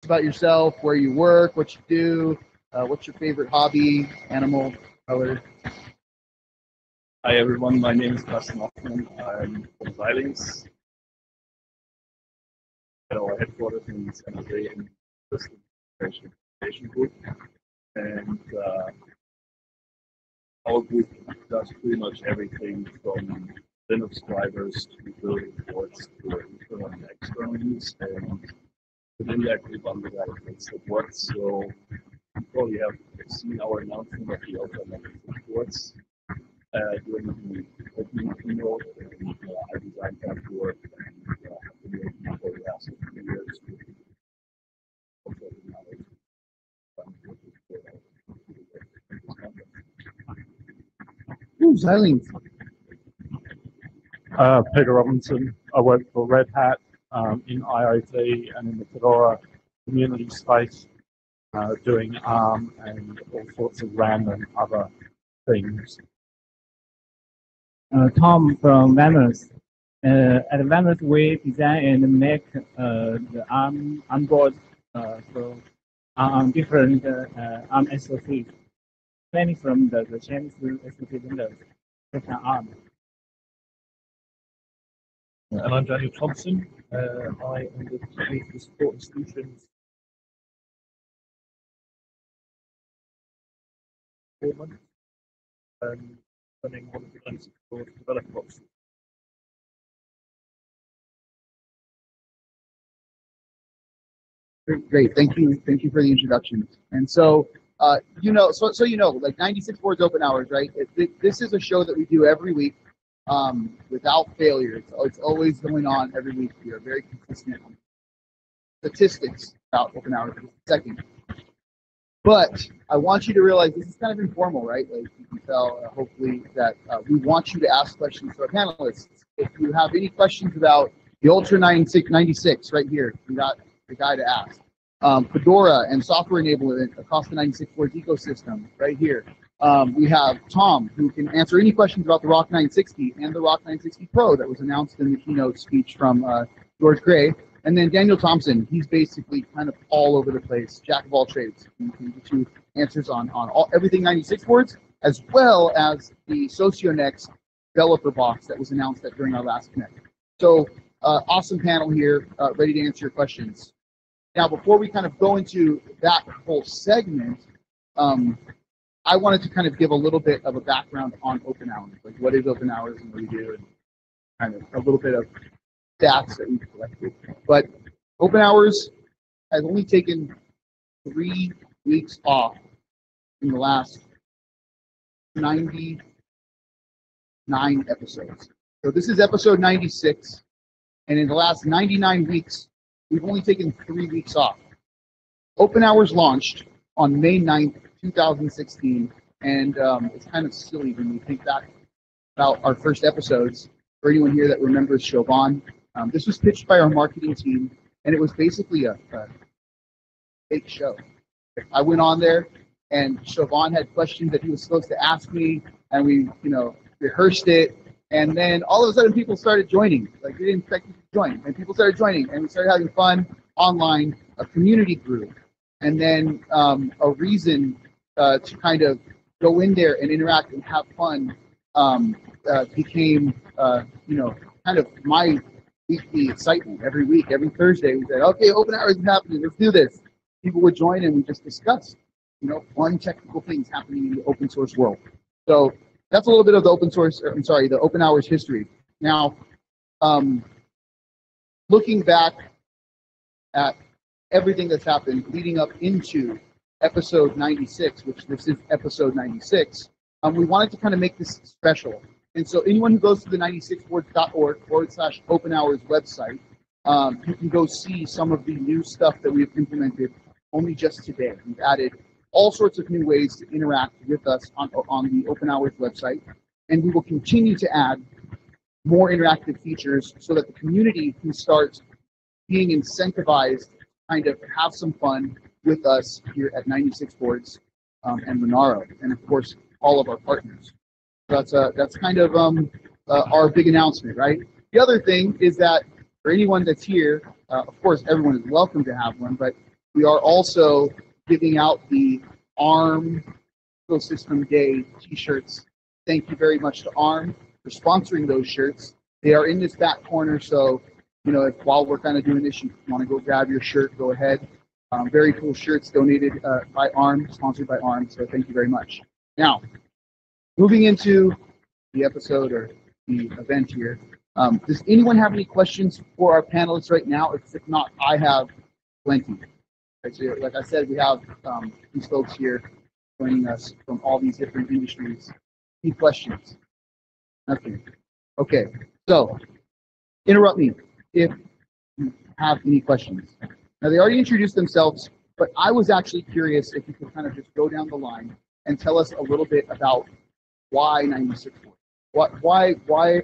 about yourself, where you work, what you do, what's your favorite hobby, animal, color. Hi everyone, my name is Carsten Hoffmann. I'm from Xilinx at our headquarters in San Jose in the Information Group. And our group does pretty much everything from Linux drivers to building boards to internal and external use. And within that group, I'm the guy that makes it work. So you probably have seen our announcement of the alternative boards during the opening keynote. And I designed that board and have been working for the last few years. Ooh, Xilinx. Peter Robinson. I work for Red Hat in IoT and in the Fedora community space, doing ARM and all sorts of random other things. Tom from Vamos. At Vamos, we design and make the ARM board on different ARM SoCs, mainly from the Chinese SoC vendors that are ARM. And I'm Daniel Thompson. I am the lead for support and solutions running one of the Linux developer boxes. Great, thank you for the introduction. And so, like 96 Boards Open Hours, right? This is a show that we do every week without failure. It's always going on every week. We are very consistent. Statistics about Open Hours in a second. But I want you to realize this is kind of informal, right? Like you can tell, hopefully, that we want you to ask questions to our panelists. If you have any questions about the Ultra 96, right here, you got the guy to ask. Fedora and software enablement across the 96 boards ecosystem, right here. We have Tom, who can answer any questions about the Rock 960 and the Rock 960 Pro that was announced in the keynote speech from George Gray. And then Daniel Thompson, he's basically kind of all over the place, jack of all trades. He can get you answers on everything 96 boards, as well as the SocioNext developer box that was announced during our last Connect. So awesome panel here, ready to answer your questions. Now, before we kind of go into that whole segment, I wanted to kind of give a little bit of a background on Open Hours, like what is Open Hours and what we do, and kind of a little bit of stats that we've collected. But Open Hours has only taken 3 weeks off in the last 99 episodes. So this is episode 96, and in the last 99 weeks, we've only taken 3 weeks off. Open Hours launched on May 9th, 2016, and it's kind of silly when you think back about our first episodes. For anyone here that remembers Chauvin, this was pitched by our marketing team, and it was basically a fake show. I went on there, and Chauvin had questions that he was supposed to ask me, and we, rehearsed it, and then all of a sudden people started joining. Like we didn't expect people to join, and people started joining, and we started having fun online. A community grew, and then a reason to kind of go in there and interact and have fun became, kind of my weekly excitement. Every week, every Thursday, we said, okay, Open Hours is happening, let's do this. People would join and we just discussed, fun technical things happening in the open source world. So that's a little bit of the the Open Hours history. Now, looking back at everything that's happened leading up into episode 96, which this is episode 96, we wanted to kind of make this special. And so anyone who goes to the 96boards.org/Open Hours website, you can go see some of the new stuff that we've implemented only just today. We've added all sorts of new ways to interact with us on the Open Hours website, and we will continue to add more interactive features so that the community can start being incentivized to kind of have some fun with us here at 96 Boards and Linaro, and of course all of our partners. That's kind of our big announcement, right? The other thing is that for anyone that's here, of course everyone is welcome to have one, but We are also giving out the ARM Ecosystem Day t-shirts. Thank you very much to ARM for sponsoring those shirts. They are in this back corner, so if while we're kind of doing this, you want to go grab your shirt, go ahead. Very cool shirts donated by ARM, sponsored by ARM, so thank you very much. Now, moving into the episode or the event here, does anyone have any questions for our panelists right now? If not, I have plenty. Right, so like I said, we have these folks here joining us from all these different industries. Any questions? Nothing. Okay, so interrupt me if you have any questions. Now, they already introduced themselves, but I was actually curious if you could kind of just go down the line and tell us a little bit about why 96 boards. Why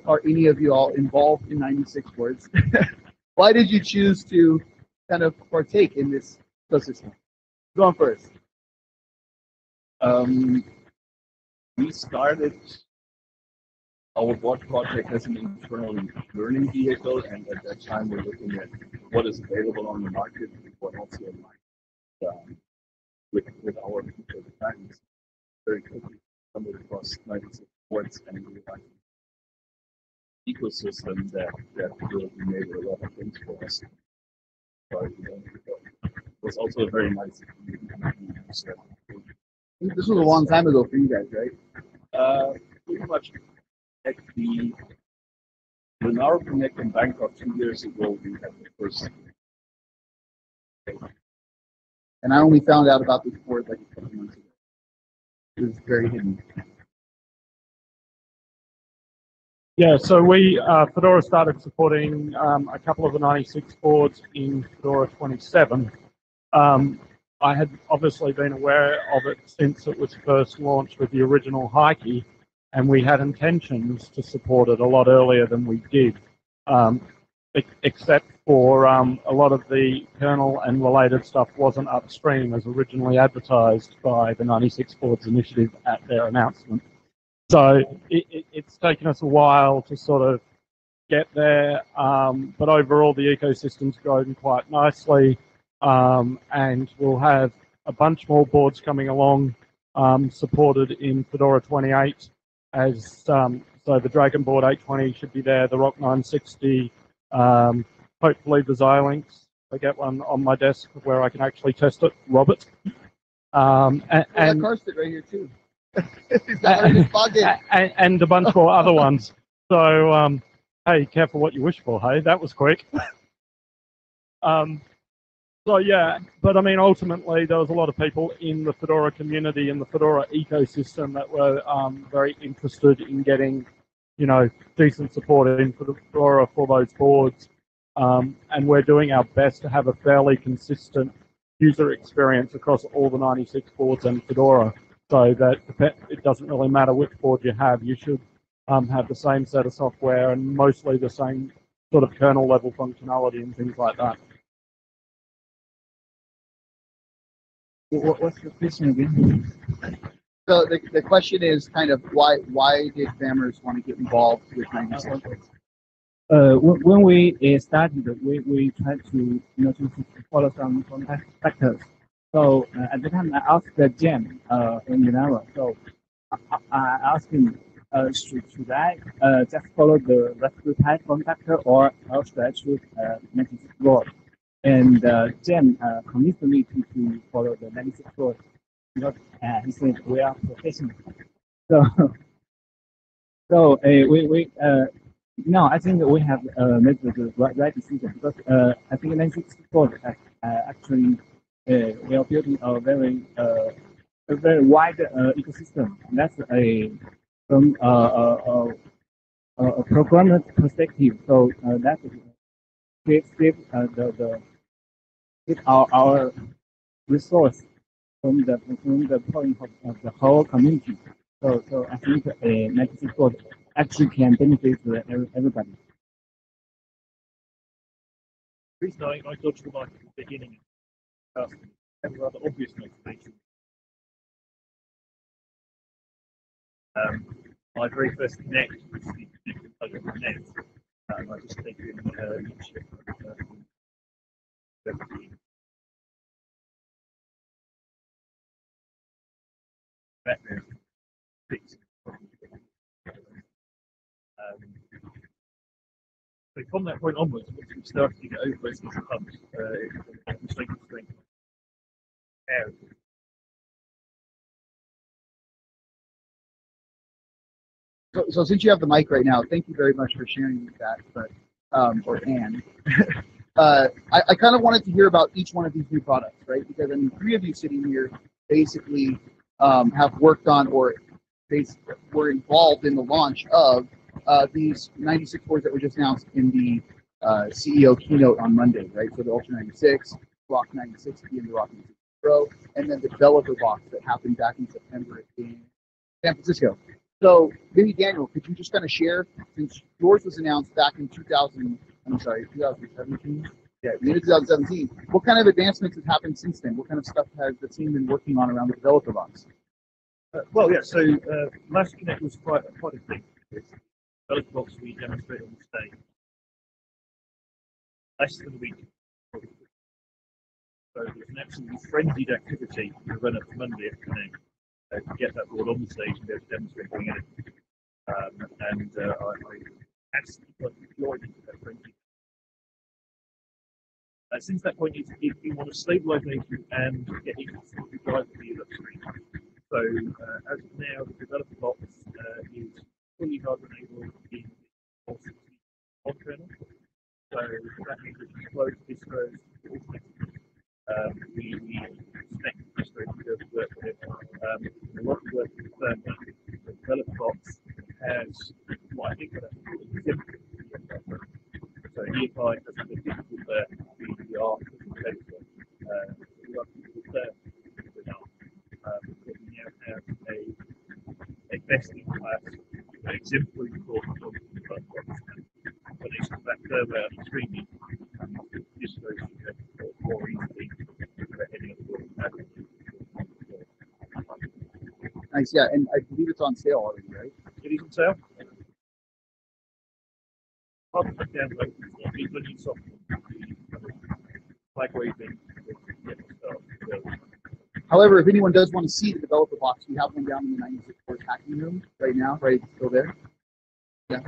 are any of you all involved in 96 boards? Why did you choose to kind of partake in this ecosystem? Go on first. We started our board project as an internal learning vehicle, and at that time we're looking at what is available on the market, what also aligned with our future designs. Very quickly stumbled across 96 boards and realized ecosystem that will enable a lot of things for us. It was also a very nice. This was a long time ago for you guys, right? Pretty much at the Linaro Connect in Bangkok 2 years ago, we had the first. And I only found out about this board like a couple months ago. It was very hidden. Yeah, so we Fedora started supporting a couple of the 96 boards in Fedora 27. I had obviously been aware of it since it was first launched with the original Hikey, and we had intentions to support it a lot earlier than we did, except for a lot of the kernel and related stuff wasn't upstream as originally advertised by the 96 boards initiative at their announcement. So it's taken us a while to sort of get there, but overall the ecosystem's grown quite nicely, and we'll have a bunch more boards coming along supported in Fedora 28 as so the Dragon Board 820 should be there, the Rock 960, hopefully the Xilinx. I get one on my desk where I can actually test it, Robert. And Karsten right here too. And a bunch more other ones. So, hey, careful what you wish for, hey? That was quick. So, yeah, but I mean, ultimately, there was a lot of people in the Fedora community and the Fedora ecosystem that were very interested in getting, decent support in Fedora for those boards. And we're doing our best to have a fairly consistent user experience across all the 96 boards and Fedora, so that it doesn't really matter which board you have. You should have the same set of software and mostly the same sort of kernel level functionality and things like that. What's the question again? So the question is kind of why did Vammers want to get involved with 96 boards? When we started, we tried to to follow some factors. So at the time, I asked Jem in Linaro. So I asked him, should I just follow the Raspberry Pi form factor, or should I choose 96 board? And Jem convinced me to follow the 96 board because he said we are professional. So we no, I think we have made the right decision because I think 96 board actually we are building a very wide ecosystem. That's from a programmer perspective. So that give our resource from the point of the whole community. So I think 96 board actually can benefit everybody. The reason I dodged the mic at the beginning have a rather obvious motivation. My very first Connect was the Connect with Net, and I just taken leadership background fix. So from that point onwards, once we started to get over those little humps, it was strength to strength. So since you have the mic right now, thank you very much for sharing that. But or Anne, I kind of wanted to hear about each one of these new products, right? Because I mean, three of you sitting here basically have worked on or were involved in the launch of these 96 boards that were just announced in the CEO keynote on Monday, right? So the Ultra 96, Rock 960, and the Rock 960 Pro, and then the developer box that happened back in September in San Francisco. So maybe Daniel, could you just kind of share, since yours was announced back in 2017? Yeah, the end of 2017. What kind of advancements have happened since then? What kind of stuff has the team been working on around the developer box? Well, yeah. So last Connect was quite a thing. Developer box we demonstrated on the stage less than a week. So it was an absolutely frenzied activity to run up to Monday at Connect. To get that board on the stage and be able to demonstrate doing it. I absolutely enjoyed it. Since that point, we want to stabilize native and get it to drive the view upstream. So as of now, the developer box is fully hardware enabled in on kernel. So that means that you close distros we expect the distro to be able to work with it. A lot of work with the developer box has what I think of as simple. So EFI has been difficult there, the art of the developer. We are people there but we now have a best in class exemplary course of the developer box. When it's that firmware extremely distros more easily. Nice, yeah, and I believe it's on sale already, right? It is on sale. I'll put down when you saw like waving. However, if anyone does want to see the developer box, we have one down in the 96 board hacking room right now, right? It's still there? Yeah.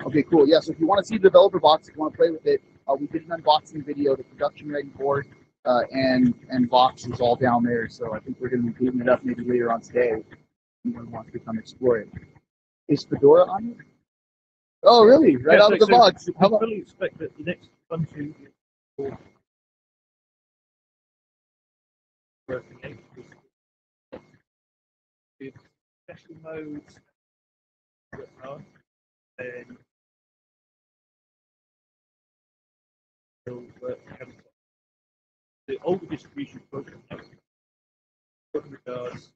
Okay, cool. Yeah, so if you want to see the developer box, if you want to play with it, we did an unboxing video, the production ready board, and box is all down there. So I think we're going to be booting it up maybe later on today. If anyone wants to come explore it. Is Fedora on it? Oh, really? Right out of the box. I fully expect that the next country will working with special modes and will work the older distribution program regards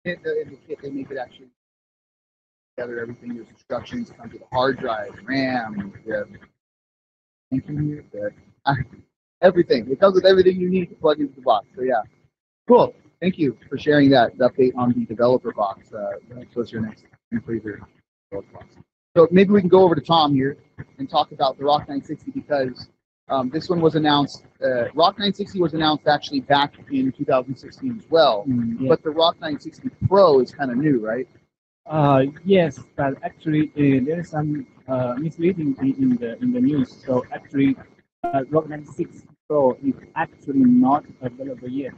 In the kit, they make it actually together everything. There's instructions come to the hard drive, RAM, everything. It comes with everything you need to plug into the box. So yeah, cool. Thank you for sharing that update on the developer box. What's your next freezer box? So maybe we can go over to Tom here and talk about the Rock 960 because this one was announced. Rock 960 was announced actually back in 2016 as well, Yeah. but the Rock 960 Pro is kind of new, right? Yes, but actually there is some misleading in the news. So actually, Rock 96 Pro is actually not available yet.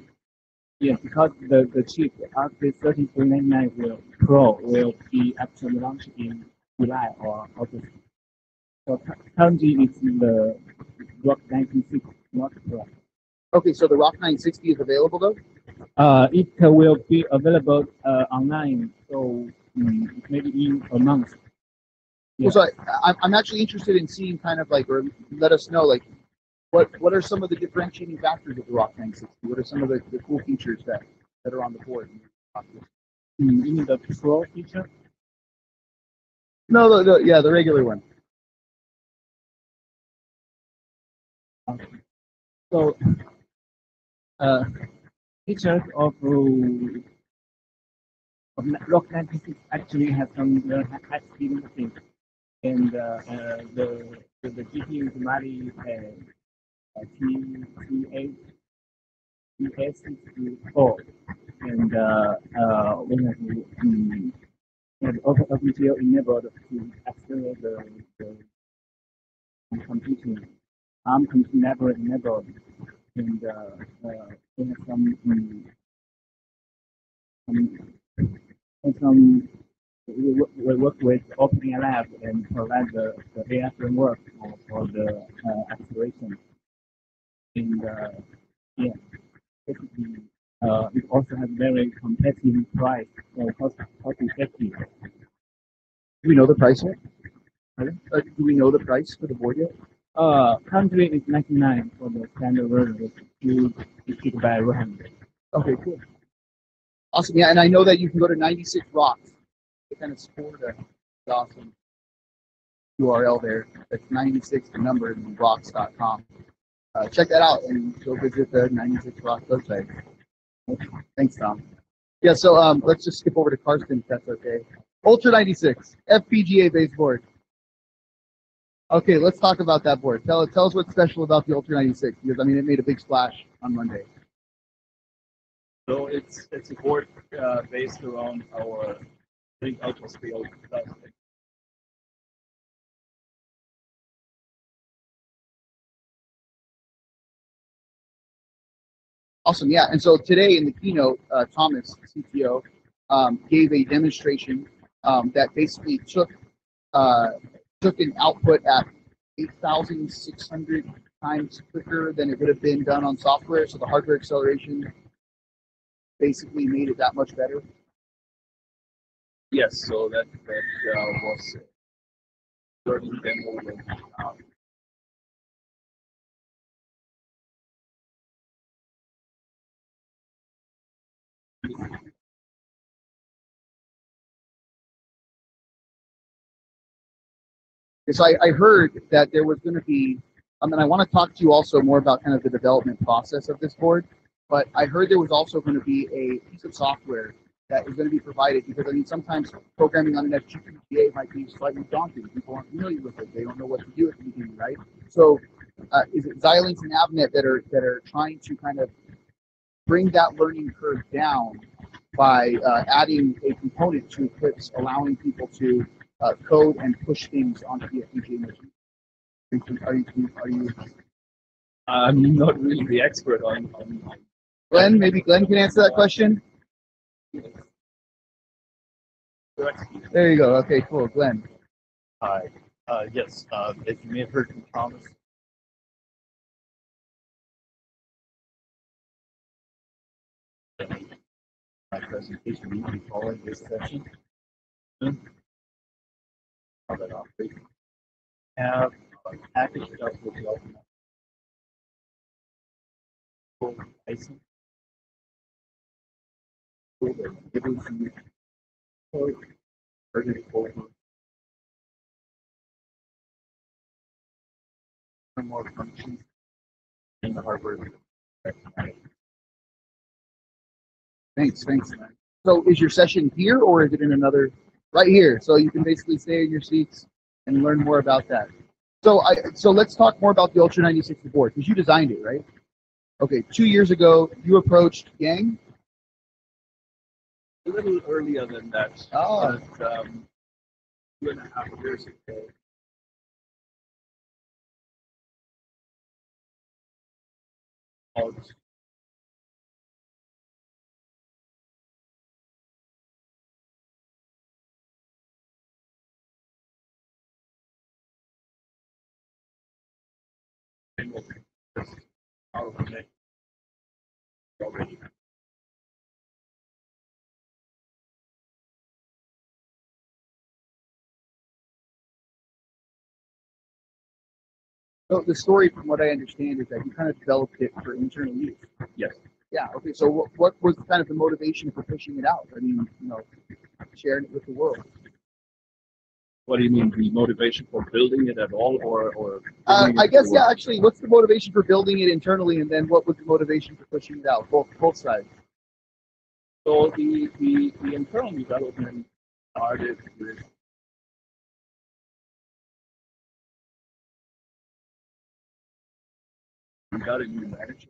Yeah, because the chip RK3399 Pro will be actually launched in July or August. So currently it's the Rock 96, not Pro. Okay, so the Rock 960 is available though? It will be available online, so maybe in a month. Yeah. Well, so I'm actually interested in seeing kind of like, or let us know like, what are some of the differentiating factors of the Rock 960? What are some of the cool features that are on the board? You mean the Pro feature? No, yeah, the regular one. Okay. So, features of Rock 96 actually has some high speed things, and the GPU is Mali T8 TS64, and we have OpenHours enabled to accelerate the computing. Computing never enabled, and we have some we work with OpenAI and provide the AI framework for the acceleration. And yeah, basically, it also has very competitive price for cost effective. Do we know the price yet? Do we know the price for the board yet? Currently it's 99 for the standard version with 2 gigabyte RAM. Okay, cool. Awesome. Yeah, and I know that you can go to 96 Rocks to kind of support the awesome URL there. That's 96 the number and rocks.com. Check that out and go visit the 96 Rocks website. Thanks, Tom. Yeah, so let's just skip over to Karsten if that's okay. Ultra 96 FPGA based board. Okay, let's talk about that board. Tell us what's special about the Ultra 96, because I mean it made a big splash on Monday. So it's a board based around our Link Ultra Scale plastic. Awesome, yeah. And so today in the keynote, Thomas, CTO, gave a demonstration that basically took an output at 8,600 times quicker than it would have been done on software. So the hardware acceleration basically made it that much better. Yes, so that was certain demo with So I heard that there was going to be, and I want to talk to you also more about kind of the development process of this board, but I heard there was also going to be a piece of software that is going to be provided, because I mean sometimes programming on an FPGA might be slightly daunting. People aren't familiar with it. They don't know what to do at the beginning, right? So is it Xilinx and Avnet that are trying to kind of bring that learning curve down by adding a component to Eclipse, allowing people to code and push things onto the FPGA machine? Are you? I'm not really the expert on Glenn, maybe Glenn can answer that question. There you go. Okay, cool. Glenn. Hi. Yes, as you may have heard from Thomas, my presentation will be following this session. How that operates. Have packaged up with the ultimate license. Given some code, version over more functions in the hardware. Thanks. So is your session here or is it in another? Right here. So you can basically stay in your seats and learn more about that. So let's talk more about the Ultra 96 board, because you designed it, right? Okay, 2 years ago you approached Yang. a little earlier than that. Oh. But 2.5 years ago. Out. Already. So the story, from what I understand, is that you kind of developed it for internal use. Yes. Yeah. Okay. So what was kind of the motivation for pushing it out? I mean, sharing it with the world. What do you mean, the motivation for building it at all, or? I guess, yeah. Actually, what's the motivation for building it internally, and then what was the motivation for pushing it out? Both sides. So the internal development started with we got a new manager.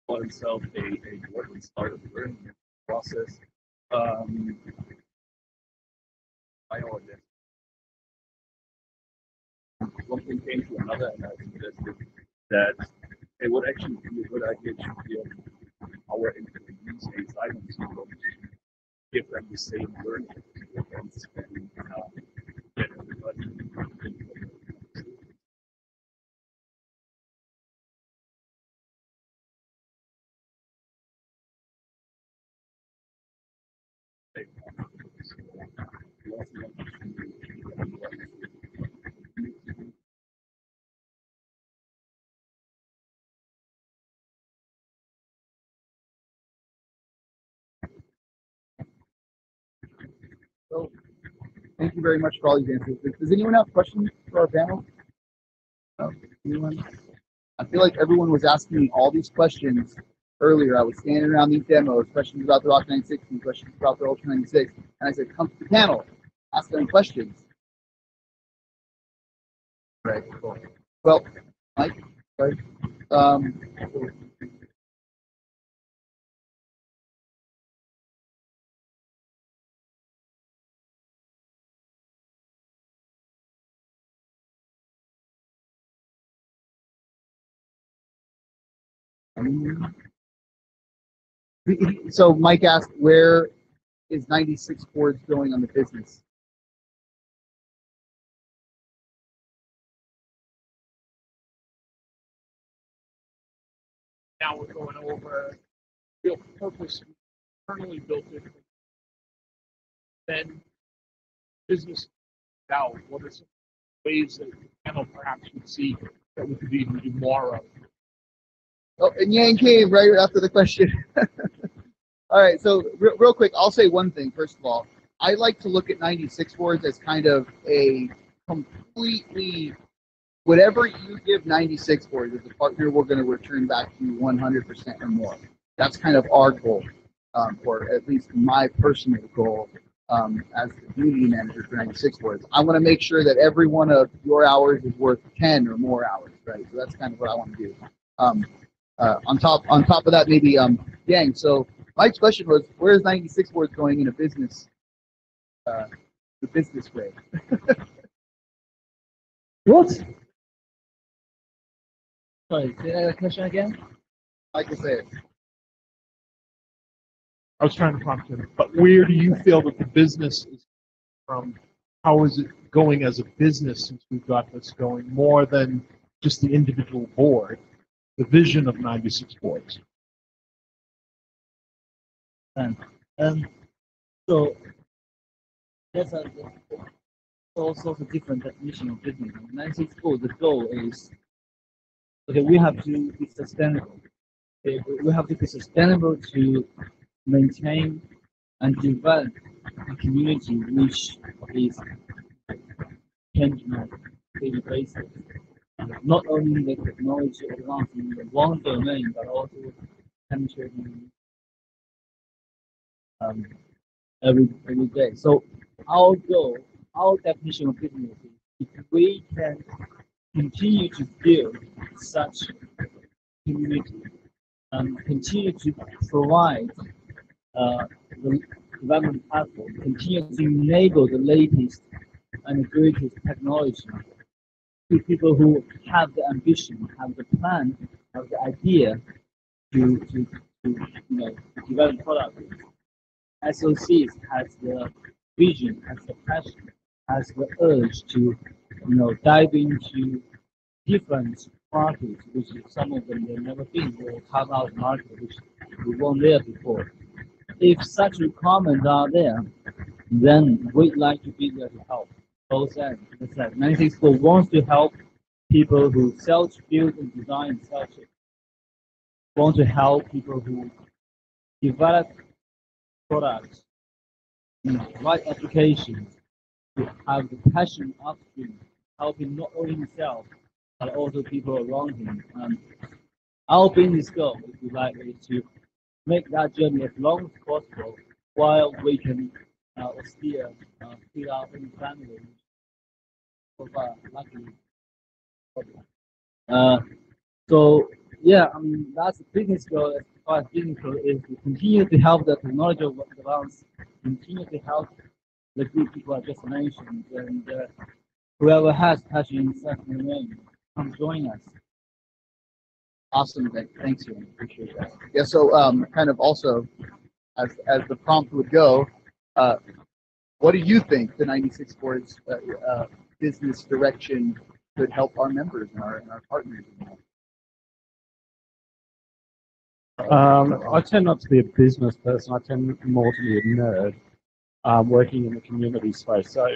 For himself a board and started the learning process. I know this. One thing came to another, and I suggested that it would actually be a good idea to give our employees a silent syndrome to give them the same learning experience and get everybody. So thank you very much for all these answers. Does anyone have questions for our panel? No? Anyone? I feel like everyone was asking me all these questions earlier. I was standing around these demos, questions about the Rock 960, questions about the Ultra 96, and I said, come to the panel, ask them questions. Right, cool. Well, Mike, sorry. So Mike asked, where is 96 Boards going on the business? Now we're going over real purpose, internally built it. Then business out. What are some ways that the panel perhaps would see that we could even do more of? Oh, and Yang came right after the question. All right, so real quick, I'll say one thing. First of all, I like to look at 96 boards as kind of a completely, whatever you give 96 boards as a partner, we're going to return back to you 100% or more. That's kind of our goal, or at least my personal goal as the community manager for 96 boards. I want to make sure that every one of your hours is worth 10 or more hours, right? So that's kind of what I want to do. On top of that, maybe Yang. So Mike's question was, where is 96 boards going in a business, the business way? What? Sorry, say that question again. I can say it. I was trying to prompt him, but where do you feel that the business is from? How is it going as a business since we've got this going more than just the individual board, the vision of 96 boards? So there's all sorts of different definition of business. 96 board, the goal is, okay, we have to be sustainable. Okay, we have to be sustainable to maintain and develop a community which is changing on a daily basis. Not only the technology advancing in one domain, but also penetrating every day. So our goal, our definition of business is if we can continue to build such community and continue to provide the development platform, continue to enable the latest and the greatest technology to people who have the ambition, have the plan, have the idea to develop products. SOCs has the vision, has the passion, has the urge to dive into different markets, which some of them they've never been, or carve out market which we weren't there before. If such requirements are there, then we'd like to be there to help. Both ends. As I said, 96 Board wants to help people who self-build and design such. Want to help people who develop products, write applications, to have the passion upstream, helping not only himself but also people around him. Our business goal, if you like, is to make that journey as long as possible while we can still feed our own family. So far, luckily. So yeah, I mean that's the business goal. As far as business goal is to continue to help the technology advance, continue to help the good people I just mentioned, and whoever has touched in such a way, come join us. Awesome. Thanks, Ian. Appreciate that. Yeah. So, kind of also, as the prompt would go, what do you think the 96 Board's business direction could help our members and our partners? I tend not to be a business person. I tend more to be a nerd, working in the community space. So,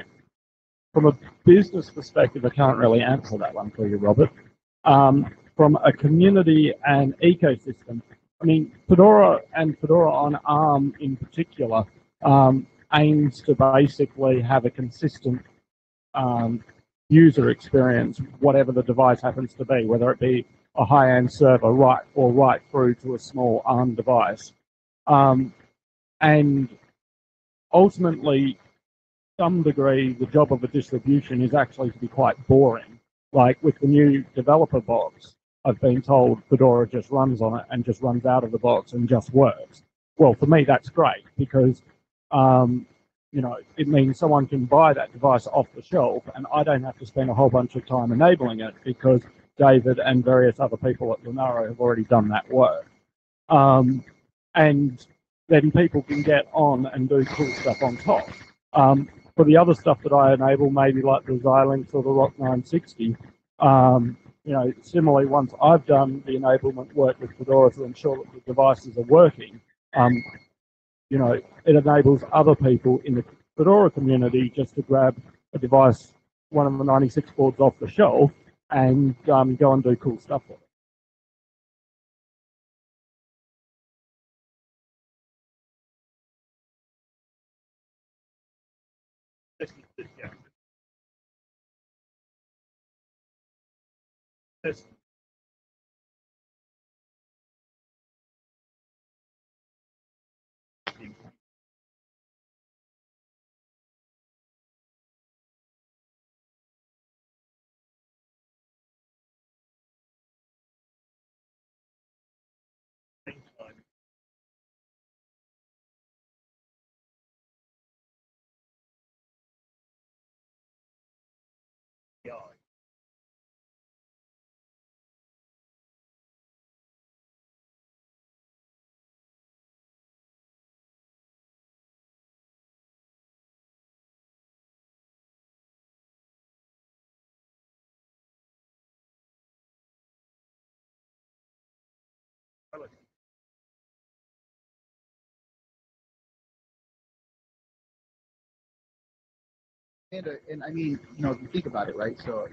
from a business perspective, I can't really answer that one for you, Robert. From a community and ecosystem, I mean, Fedora and Fedora on ARM in particular aims to basically have a consistent user experience, whatever the device happens to be, whether it be a high-end server right through to a small ARM device. And ultimately, some degree, the job of a distribution is actually to be quite boring. Like with the new developer box, I've been told Fedora just runs on it and just runs out of the box and just works. Well, for me, that's great because you know, it means someone can buy that device off the shelf and I don't have to spend a whole bunch of time enabling it because David and various other people at Linaro have already done that work. And then people can get on and do cool stuff on top. For the other stuff that I enable, maybe like the Xilinx or the Rock 960, you know, similarly, once I've done the enablement work with Fedora to ensure that the devices are working, you know, it enables other people in the Fedora community just to grab a device, one of the 96 boards off the shelf, and go and do cool stuff with it. Yeah. This. Yeah. And I mean, you know, if you think about it, right? So,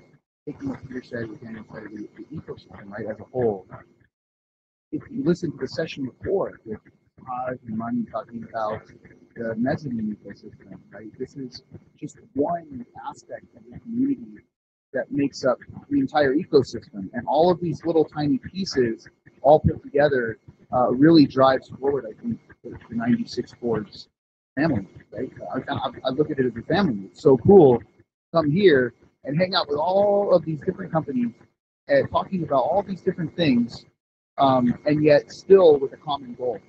taking what Peter said, what Daniel said, the ecosystem, right, as a whole. If you listen to the session before with Taj and Mani talking about the mezzanine ecosystem, right? This is just one aspect of the community that makes up the entire ecosystem, and all of these little tiny pieces, all put together, really drives forward. I think the 96 boards family, right? I look at it as a family. It's so cool. Come here and hang out with all of these different companies and talking about all these different things, and yet still with a common goal.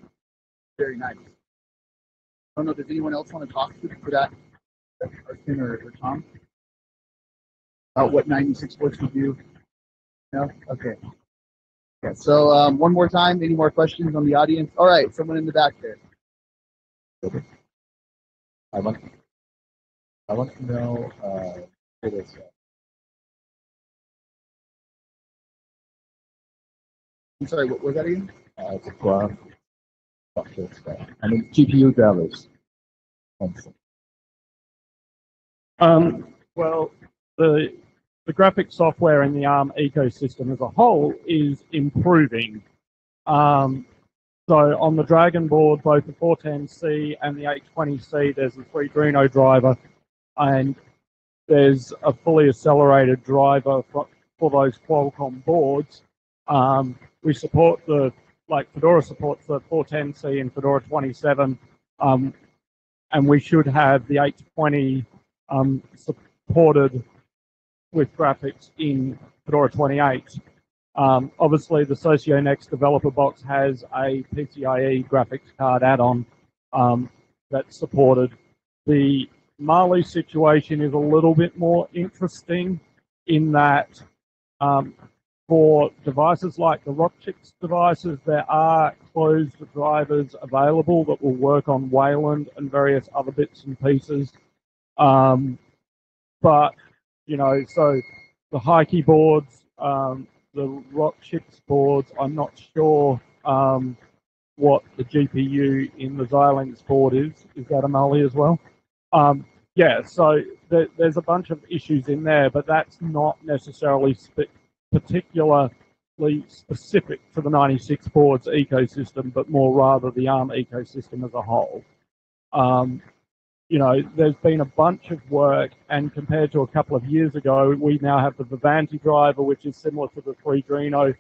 Very nice. I don't know. Does anyone else want to talk to that, Austin or Tom, about what 96 Sports would do? No? Okay. Yeah. So one more time. Any more questions on the audience? All right. Someone in the back there. I want to know what is I'm sorry. What was that again? the graph structure stuff. I mean GPU drivers. Well, the graphic software in the ARM ecosystem as a whole is improving. So on the Dragon board, both the 410C and the 820C, there's a 3Drino driver, and there's a fully accelerated driver for those Qualcomm boards. We support Fedora supports the 410C and Fedora 27, and we should have the 820 supported with graphics in Fedora 28. Obviously, the SocioNext developer box has a PCIe graphics card add-on that's supported. The Mali situation is a little bit more interesting in that for devices like the Rockchix devices, there are closed drivers available that will work on Wayland and various other bits and pieces. But, you know, so the high keyboards, the Rockchix boards, I'm not sure what the GPU in the Xilinx board is. Is that a Mali as well? Yeah, so there's a bunch of issues in there, but that's not necessarily particularly specific to the 96 boards ecosystem, but more rather the ARM ecosystem as a whole. You know, there's been a bunch of work, and compared to a couple of years ago, we now have the Vivanti driver, which is similar to the 3Drino.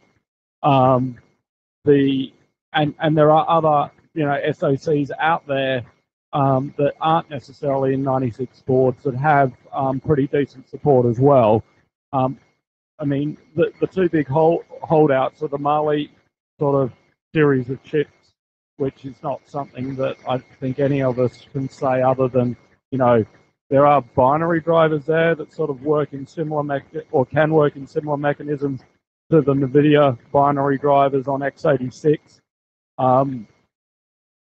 And there are other, you know, SoCs out there that aren't necessarily in 96 boards that have pretty decent support as well. I mean, the two big holdouts are the Mali sort of series of chips, which is not something that I think any of us can say other than, you know, there are binary drivers there that sort of work in similar can work in similar mechanisms to the NVIDIA binary drivers on x86.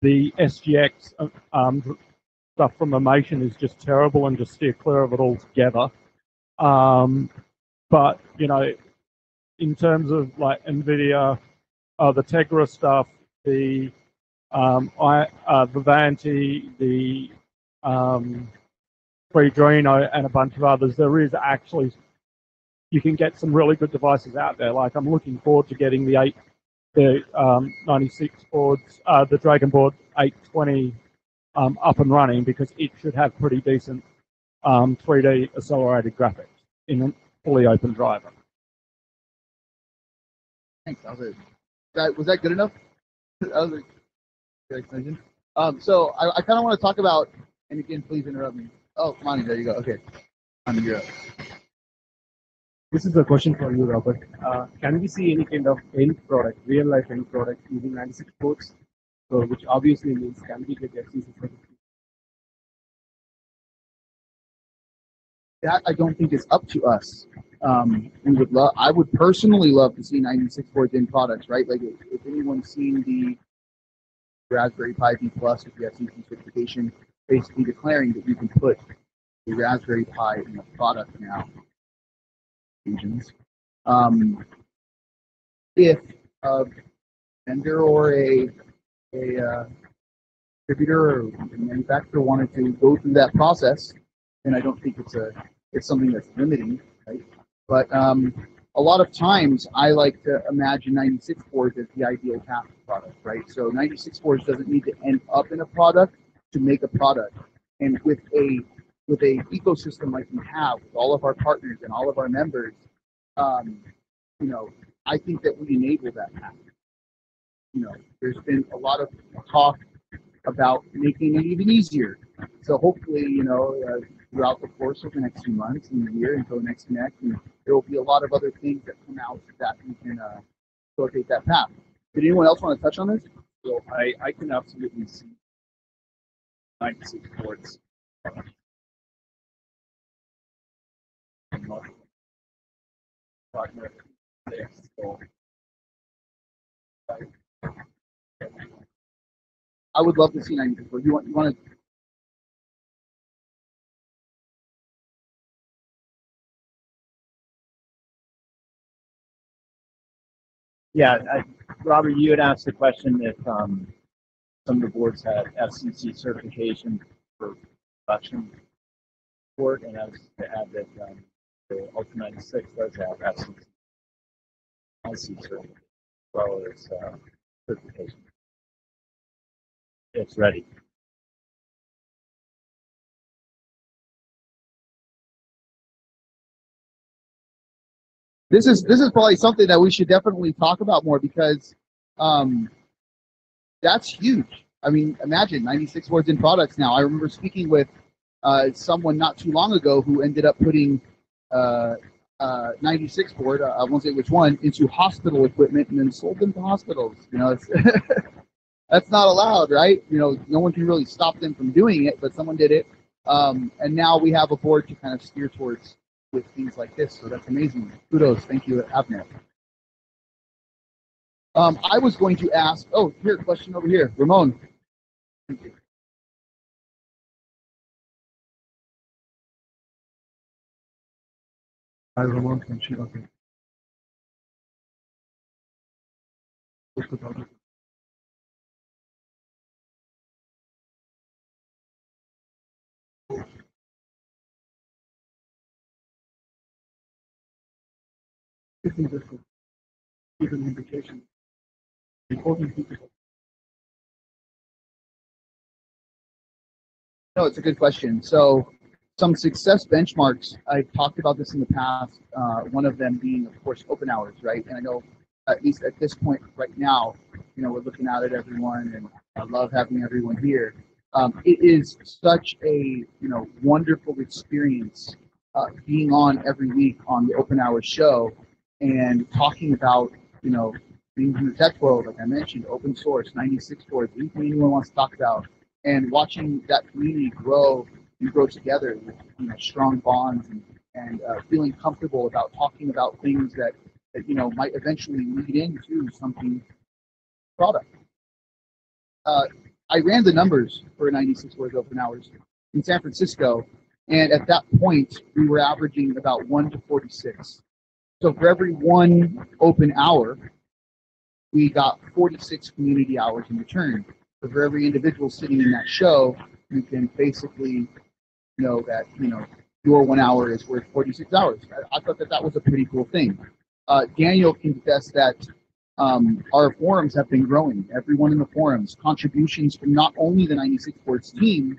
The SGX stuff from Emation is just terrible, and just steer clear of it altogether. But, you know, in terms of like NVIDIA, the Tegra stuff, the Vivanti, the 3Drino, and a bunch of others, there is actually, you can get some really good devices out there. Like, I'm looking forward to getting the 96 boards, the Dragon board 820 up and running, because it should have pretty decent 3D accelerated graphics in a fully open driver. Thanks. Was that good enough? That was a good explanation. So I kind of want to talk about, and again, please interrupt me. Oh, Monty, there you go. Okay, Monty, you're up. This is a question for you, Robert. Can we see any kind of end product, real life end product using 96 ports? So, which obviously means can we get FCC certificate? That I don't think is up to us. I would personally love to see 96 boards in products, right? Like if anyone's seen the Raspberry Pi B Plus with the FCC certification, basically declaring that you can put the Raspberry Pi in a product now. If a vendor or a distributor or a manufacturer wanted to go through that process, then I don't think it's something that's limiting, right? But a lot of times I like to imagine 96 boards as the ideal path product, right? So 96 boards doesn't need to end up in a product to make a product. And with a ecosystem like we have with all of our partners and all of our members, you know, I think that we enable that path. You know, there's been a lot of talk about making it even easier. So hopefully, you know, throughout the course of the next few months and the year until next Connect, and there will be a lot of other things that come out that we can facilitate that path. Did anyone else want to touch on this? So I can absolutely see 96 boards. I would love to see 96 boards. You want to? Yeah, Robert, you had asked the question if some of the boards had FCC certification for production support, and I was to add that the Ultra 96 does have FCC certification as well as certification. It's ready. this is probably something that we should definitely talk about more because that's huge. I mean, imagine 96 boards in products now. I remember speaking with someone not too long ago who ended up putting 96 board, I won't say which one, into hospital equipment and then sold them to hospitals. You know, it's that's not allowed, right? You know, no one can really stop them from doing it, but someone did it. And now we have a board to kind of steer towards with things like this. So that's amazing. Kudos. Thank you, Avnet. I was going to ask, oh, here, question over here. Ramon. Thank you. Hi, Ramon from Sri Lanka. Give an indication. Important people. No, it's a good question. So some success benchmarks, I've talked about this in the past, one of them being, of course, OpenHours, right? And I know, at least at this point right now, you know, we're looking out at everyone, and I love having everyone here. It is such a, you know, wonderful experience being on every week on the OpenHours show and talking about, you know, things in the tech world, like I mentioned, open source, 96 boards, anything anyone wants to talk about, and watching that community grow and grow together with, you know, strong bonds and feeling comfortable about talking about things that you know might eventually lead into something product. I ran the numbers for 96 boards open hours in San Francisco, and at that point we were averaging about 1 to 46. So for every one open hour, we got 46 community hours in return. So for every individual sitting in that show, you can basically know that, you know, your 1 hour is worth 46 hours. I thought that that was a pretty cool thing. Daniel can attest that our forums have been growing. Everyone in the forums, contributions from not only the 96 boards team,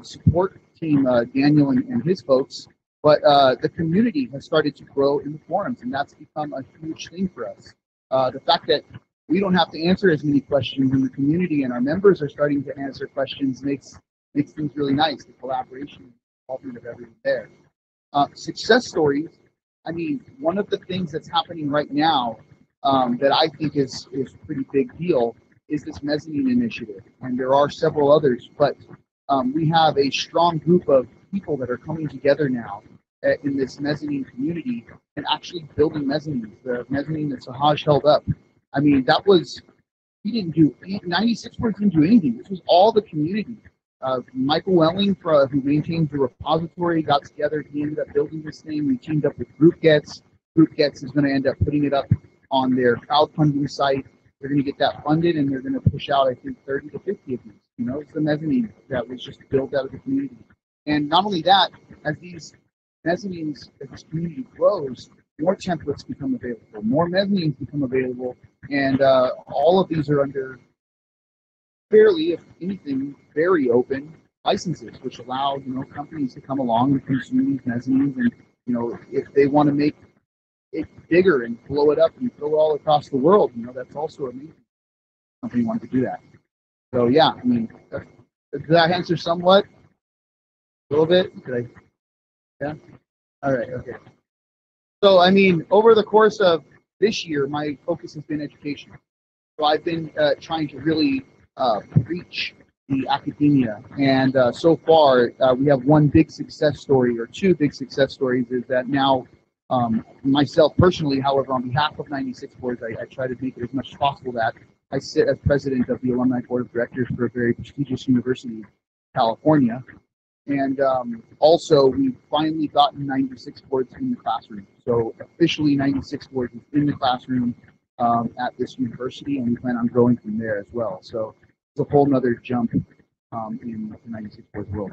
support team, Daniel and his folks, but the community has started to grow in the forums, and that's become a huge thing for us. The fact that we don't have to answer as many questions in the community, and our members are starting to answer questions makes things really nice. The collaboration, involvement of everyone there. Success stories. I mean, one of the things that's happening right now that I think is a pretty big deal is this mezzanine initiative, and there are several others, but we have a strong group of people that are coming together now in this mezzanine community and actually building mezzanines. The mezzanine that Sahaj held up, I mean, that was, he didn't do, 96 boards didn't do anything. This was all the community. Michael Welling, who maintains the repository, got together. He ended up building this thing. We teamed up with GroupGets. GroupGets is going to end up putting it up on their crowdfunding site. They're going to get that funded, and they're going to push out, I think, 30 to 50 of these. You know, it's the mezzanine that was just built out of the community. And not only that, as these mezzanines, as this community grows, more templates become available, more mezzanines become available, and all of these are under fairly, if anything, very open licenses, which allow, you know, companies to come along and consume these mezzanines, and, you know, if they want to make it bigger and blow it up and throw it all across the world, you know, that's also amazing. Company wanted to do that. So yeah, I mean, did that answer somewhat? A little bit? Did I? Yeah. All right. Okay. So I mean, over the course of this year, my focus has been education. So I've been trying to really preach the academia, and so far we have one big success story, or two big success stories, is that now myself personally, however, on behalf of 96 boards, I try to make it as much as possible that I sit as president of the alumni board of directors for a very prestigious university in California. And also, we've finally gotten 96 boards in the classroom. So officially 96 boards is in the classroom at this university, and we plan on growing from there as well. So it's a whole nother jump in the 96 boards world.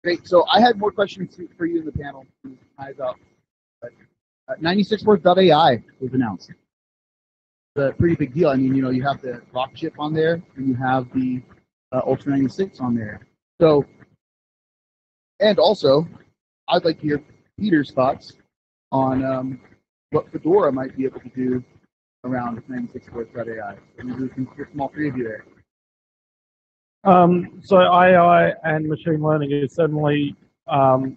Great. So I had more questions for you in the panel. Eyes up. 96boards.ai was announced. It's a pretty big deal. I mean, you know, you have the rock chip on there, and you have the Ultra 96 on there. So, and also, I'd like to hear Peter's thoughts. on what Fedora might be able to do around 96.AI. Maybe from all three of you there. So AI and machine learning is certainly got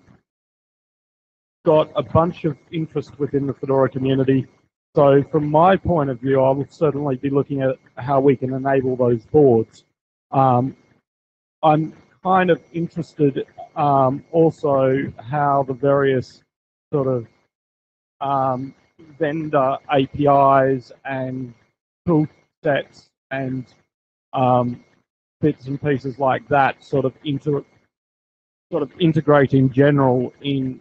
a bunch of interest within the Fedora community. So from my point of view, I will certainly be looking at how we can enable those boards. I'm kind of interested also how the various sort of vendor APIs and tool sets and bits and pieces like that sort of integrate in general in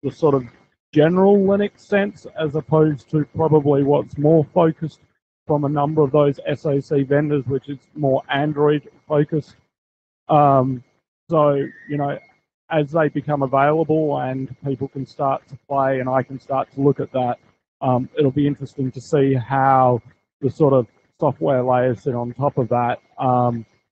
the sort of general Linux sense, as opposed to probably what's more focused from a number of those SoC vendors, which is more Android focused. So, you know, as they become available and people can start to play and I can start to look at that, it'll be interesting to see how the sort of software layers sit on top of that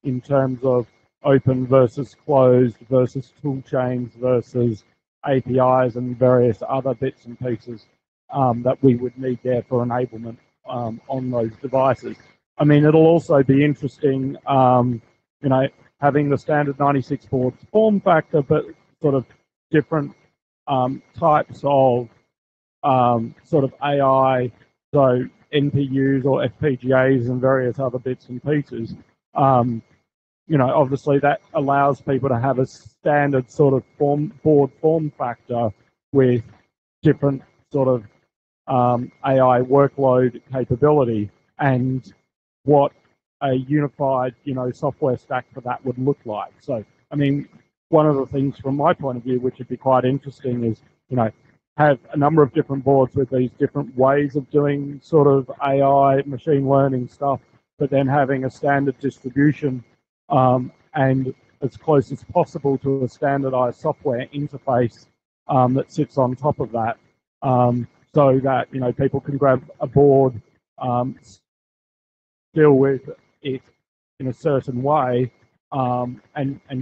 in terms of open versus closed versus tool chains versus APIs and various other bits and pieces that we would need there for enablement on those devices. I mean, it'll also be interesting, you know, having the standard 96 board form factor, but sort of different types of sort of AI, so NPUs or FPGAs and various other bits and pieces. You know, obviously that allows people to have a standard sort of board form factor with different sort of AI workload capability and what a unified, you know, software stack for that would look like. So, I mean, one of the things from my point of view, which would be quite interesting is, you know, have a number of different boards with these different ways of doing sort of AI, machine learning stuff, but then having a standard distribution and as close as possible to a standardized software interface that sits on top of that, so that, you know, people can grab a board, deal with it in a certain way, and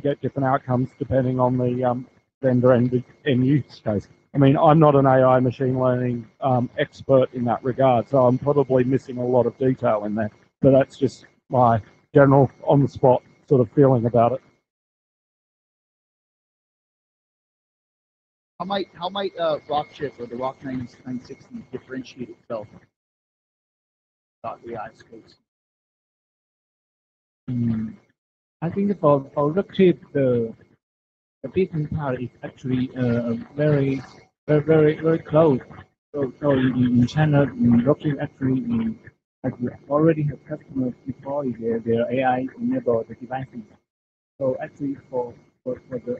get different outcomes depending on the vendor and end use case. I mean, I'm not an AI machine learning expert in that regard, so I'm probably missing a lot of detail in there, but that's just my general on-the-spot sort of feeling about it. How might Rockchip or the Rock 960 differentiate itself about the AI space? I think for Rockchip, the business part is actually very close. So in China, Rockchip actually already have customers deploy their AI enabled devices. So actually for the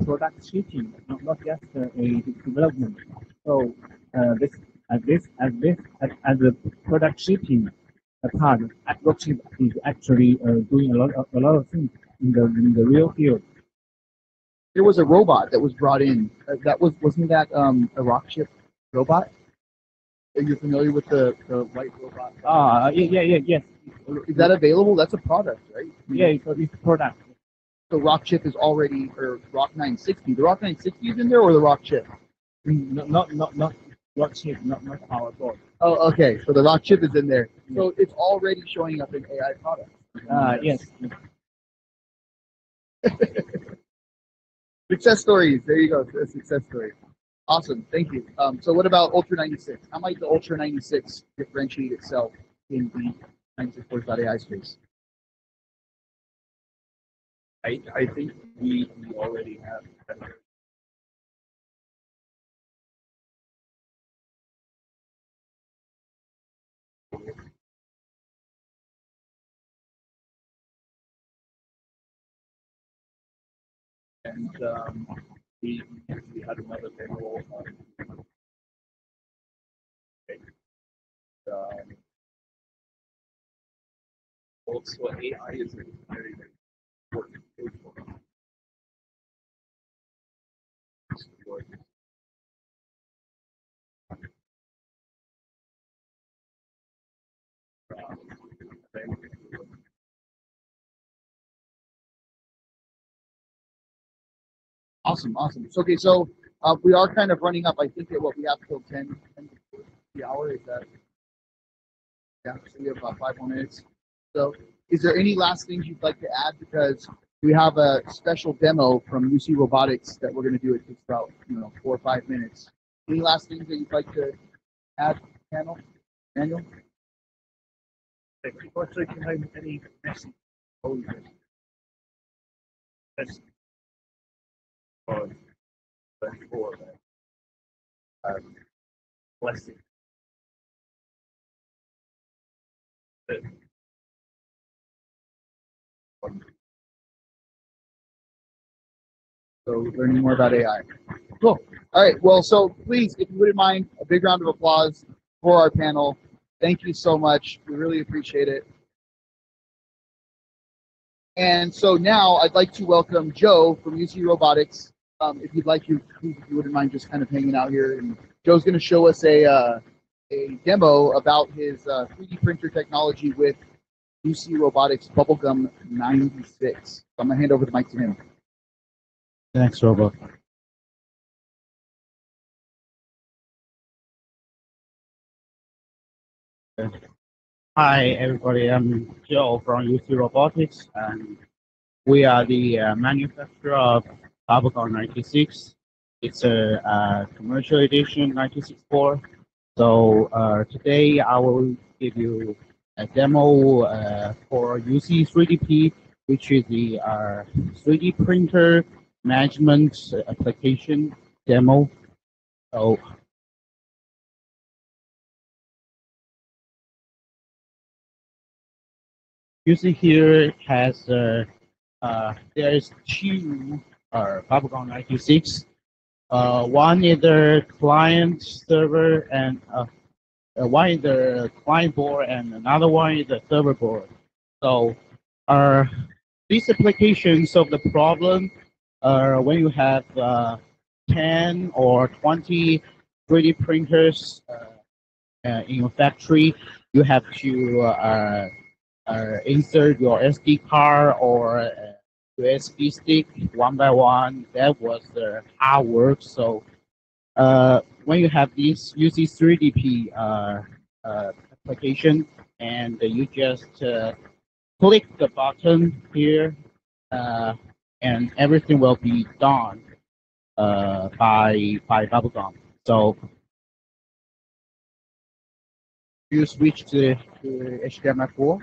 product shipping, not just a development. So as the product shipping part, Rockchip is actually doing a lot of things in the real field. There was a robot that was brought in. Wasn't that a Rockchip robot? Are you familiar with the white robot? Yes. Is that available? That's a product, right? Yeah, it's a product. So Rockchip is already, or Rock 960. The Rock 960 is in there, or the Rockchip? Not Rockchip, not our board. Oh, okay. So the Rockchip is in there. So it's already showing up in AI products. Yes. Success stories. There you go. A success story. Awesome. Thank you. So what about Ultra 96? How might the Ultra 96 differentiate itself in the 96.AI space? I think we already have better. And we had another demo. Also, AI is a very, very important tool for us. Awesome. So, okay, so We are kind of running up. I think at what we have till 10 the hour. Is that? Yeah. So we have about 5 more minutes. So, is there any last things you'd like to add? Because we have a special demo from UC Robotics that we're going to do. It takes about 4 or 5 minutes. Any last things that you'd like to add, panel, Daniel? If you want to take home any message, message for blessing. So learning more about AI. Cool. All right. Well, so please, if you wouldn't mind, a big round of applause for our panel. Thank you so much. We really appreciate it. And so now I'd like to welcome Joe from UC Robotics. If you'd like, if you wouldn't mind just kind of hanging out here. And Joe's going to show us a demo about his 3D printer technology with UC Robotics Bubblegum 96. So I'm going to hand over the mic to him. Thanks, Robert. Hi, everybody. I'm Joe from UC Robotics, and we are the manufacturer of Bubblegum 96. It's a commercial edition 96 core. So today I will give you a demo for UC 3DP, which is the 3D printer management application demo. So you see here has there is two Bubblegum 96. One is the client server and one is the client board and another one is the server board. So these applications solve the problem when you have 10 or 20 3D printers in your factory, you have to insert your SD card or USB stick one by one. That was the hard work. So when you have this UC 3DP application and you just click the button here and everything will be done by Bubblegum. So you switch to HTML4.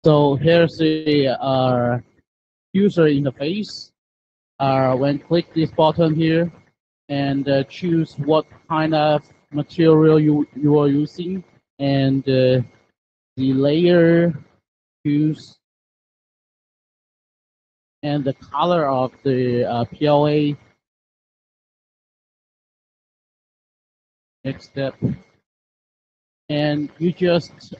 So here's the user interface. When click this button here and choose what kind of material you are using, and the layer, choose, and the color of the PLA. Next step, and you just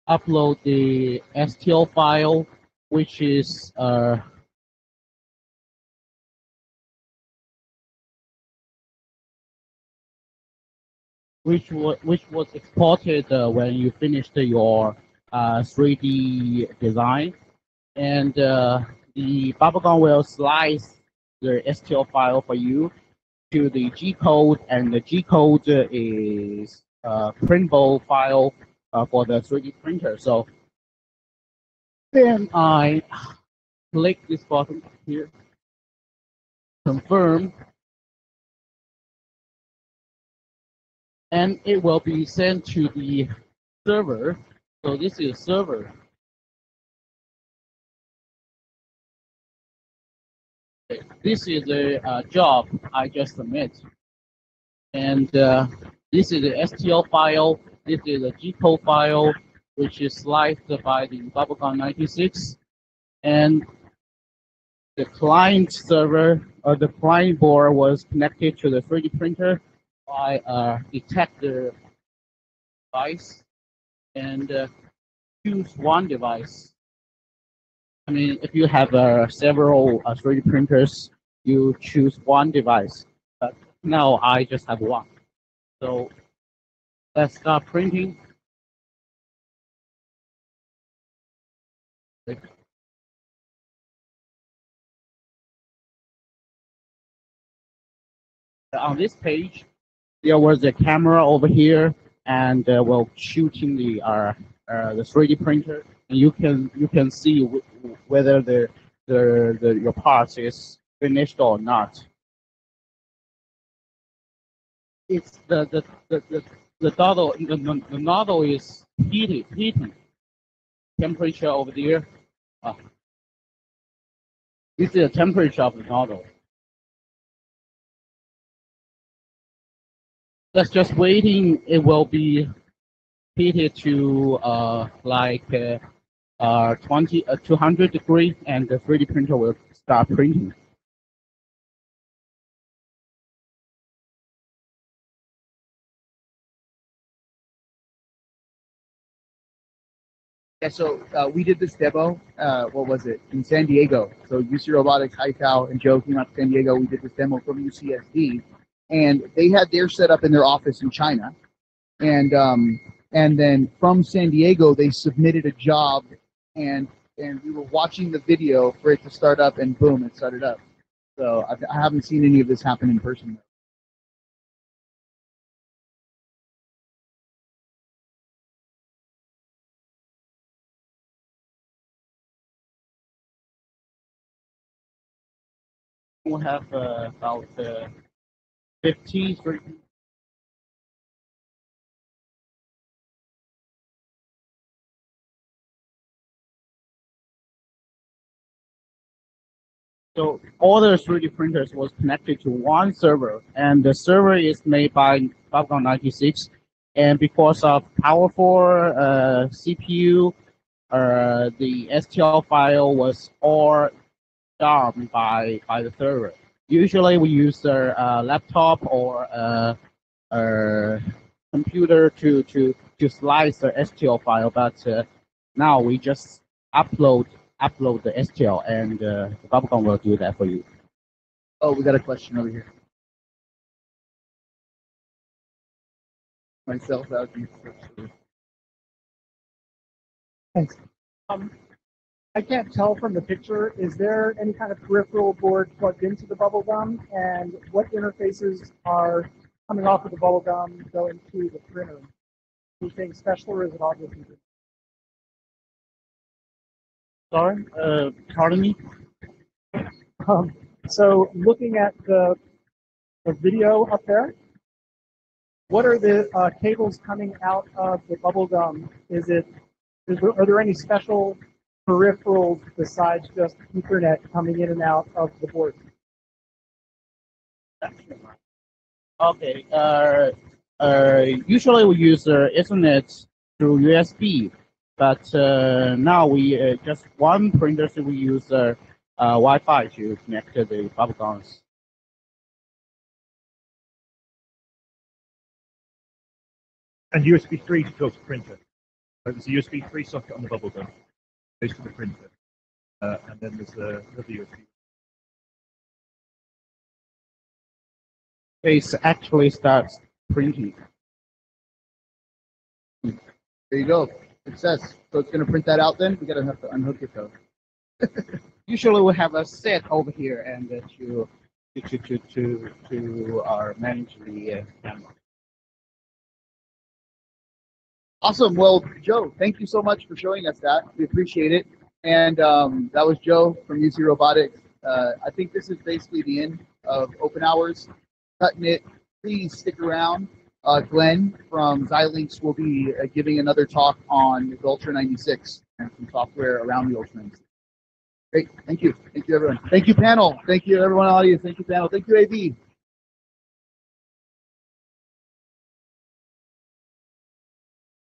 upload the STL file, which is which was exported when you finished your 3D design, and the Bubblegum will slice the STL file for you to the G code, and the G code is a printable file for the 3D printer. So then I click this button here, confirm, and it will be sent to the server. So this is server. This is the job I just submit, and this is the STL file. This is a G code file, which is sliced by the Bubblegum 96, and the client server or the client board was connected to the 3D printer by detect the device and choose one device. I mean, if you have several 3D printers, you choose one device. But now I just have one. So let's start printing. On this page, there was a camera over here, and well, shooting the 3D printer, and you can see whether your part is finished or not. It's the nozzle the nozzle is heating temperature over there. This is the temperature of the nozzle. That's just waiting. It will be heated to 200 degrees, and the 3D printer will start printing. Yeah, so we did this demo. What was it in San Diego? So UC Robotics, Haitao, and Joe came out to San Diego. We did this demo from UCSD, and they had their setup in their office in China, and then from San Diego they submitted a job, and we were watching the video for it to start up, and boom, it started up. So I haven't seen any of this happen in person. We'll have about 50 3D. So all the 3D printers was connected to one server, and the server is made by Babcom 96. And because of powerful CPU, the STL file was all done by the server. Usually we use a laptop or a computer to slice the STL file, but now we just upload the STL, and Babcom will do that for you. Oh, we got a question over here. Myself out. Thanks. I can't tell from the picture, is there any kind of peripheral board plugged into the bubblegum? And what interfaces are coming off of the bubblegum going to the printer? Anything special, or is it all just? Sorry, pardon me? So looking at the video up there, what are the cables coming out of the bubblegum? Are there any special peripherals besides just Ethernet coming in and out of the board? Okay. Usually we use Ethernet through USB, but now we just one printer, so we use Wi-Fi to connect to the bubblegums. And USB 3 to go to printer. There's a USB 3 socket on the bubblegum, goes to the printer, and then there's another USB. It actually starts printing. There you go. Success. So it's going to print that out then? We got to have to unhook it though. Usually we have a set over here, and to manage the camera. Awesome. Well, Joe, thank you so much for showing us that. We appreciate it. And that was Joe from UC Robotics. I think this is basically the end of OpenHours. Cutting it. Please stick around. Glenn from Xilinx will be giving another talk on the Ultra 96 and some software around the Ultra 96. Great. Thank you. Thank you, everyone. Thank you, panel. Thank you, everyone in the audience. Thank you, panel. Thank you, AV.